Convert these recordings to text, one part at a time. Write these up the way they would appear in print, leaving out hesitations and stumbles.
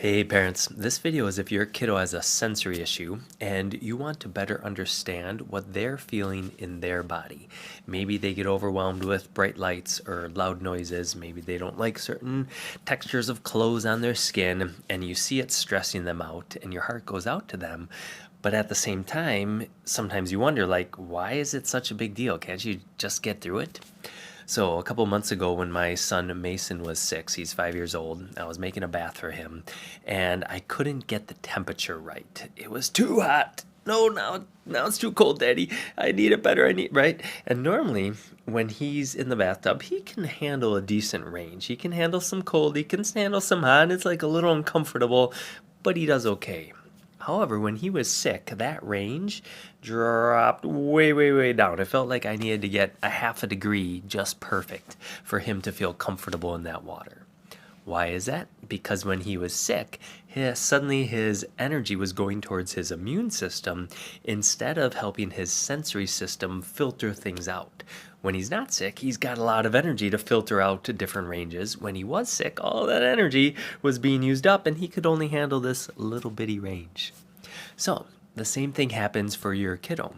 Hey parents, this video is if your kiddo has a sensory issue and you want to better understand what they're feeling in their body. Maybe they get overwhelmed with bright lights or loud noises. Maybe they don't like certain textures of clothes on their skin and you see it stressing them out and your heart goes out to them. But at the same time, sometimes you wonder, like, why is it such a big deal? Can't you just get through it? So, a couple months ago, when my son Mason was 6, he's 5 years old, I was making a bath for him, and I couldn't get the temperature right. It was too hot. No, now it's too cold, Daddy. I need it better. Right? And normally, when he's in the bathtub, he can handle a decent range. He can handle some cold, he can handle some hot. It's like a little uncomfortable, but he does okay. However, when he was sick, that range dropped way, way, way down. It felt like I needed to get a half a degree just perfect for him to feel comfortable in that water. Why is that? Because when he was sick, suddenly his energy was going towards his immune system instead of helping his sensory system filter things out. When he's not sick, he's got a lot of energy to filter out to different ranges. When he was sick, all that energy was being used up and he could only handle this little bitty range. So, the same thing happens for your kiddo.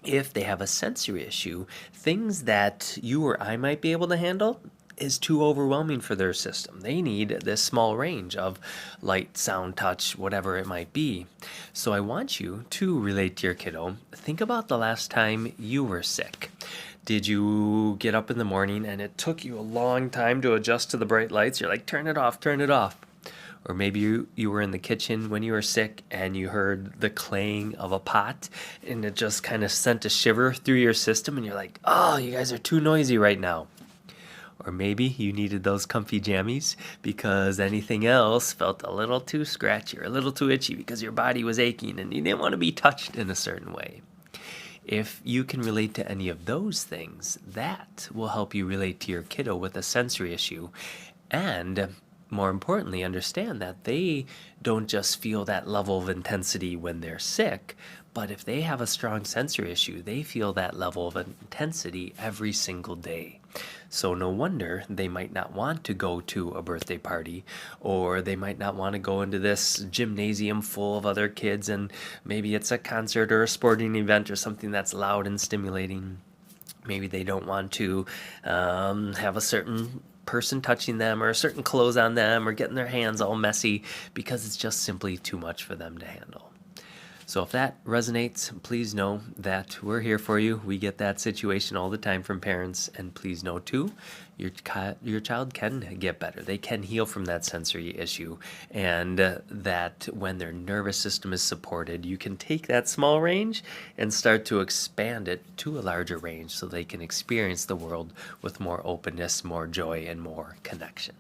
If they have a sensory issue, things that you or I might be able to handle is too overwhelming for their system. They need this small range of light, sound, touch, whatever it might be. So I want you to relate to your kiddo. Think about the last time you were sick. Did you get up in the morning and it took you a long time to adjust to the bright lights? You're like, turn it off, turn it off. Or maybe you were in the kitchen when you were sick and you heard the clang of a pot and it just kind of sent a shiver through your system and you're like, oh, you guys are too noisy right now. Or maybe you needed those comfy jammies because anything else felt a little too scratchy or a little too itchy because your body was aching and you didn't want to be touched in a certain way. If you can relate to any of those things, that will help you relate to your kiddo with a sensory issue and more importantly, understand that they don't just feel that level of intensity when they're sick, but if they have a strong sensory issue, they feel that level of intensity every single day. So no wonder they might not want to go to a birthday party, or they might not want to go into this gymnasium full of other kids, and maybe it's a concert or a sporting event or something that's loud and stimulating. Maybe they don't want to have a certain person touching them or certain clothes on them or getting their hands all messy because it's just simply too much for them to handle. So if that resonates, please know that we're here for you. We get that situation all the time from parents, and please know too, your child can get better. They can heal from that sensory issue, and that when their nervous system is supported, you can take that small range and start to expand it to a larger range so they can experience the world with more openness, more joy, and more connection.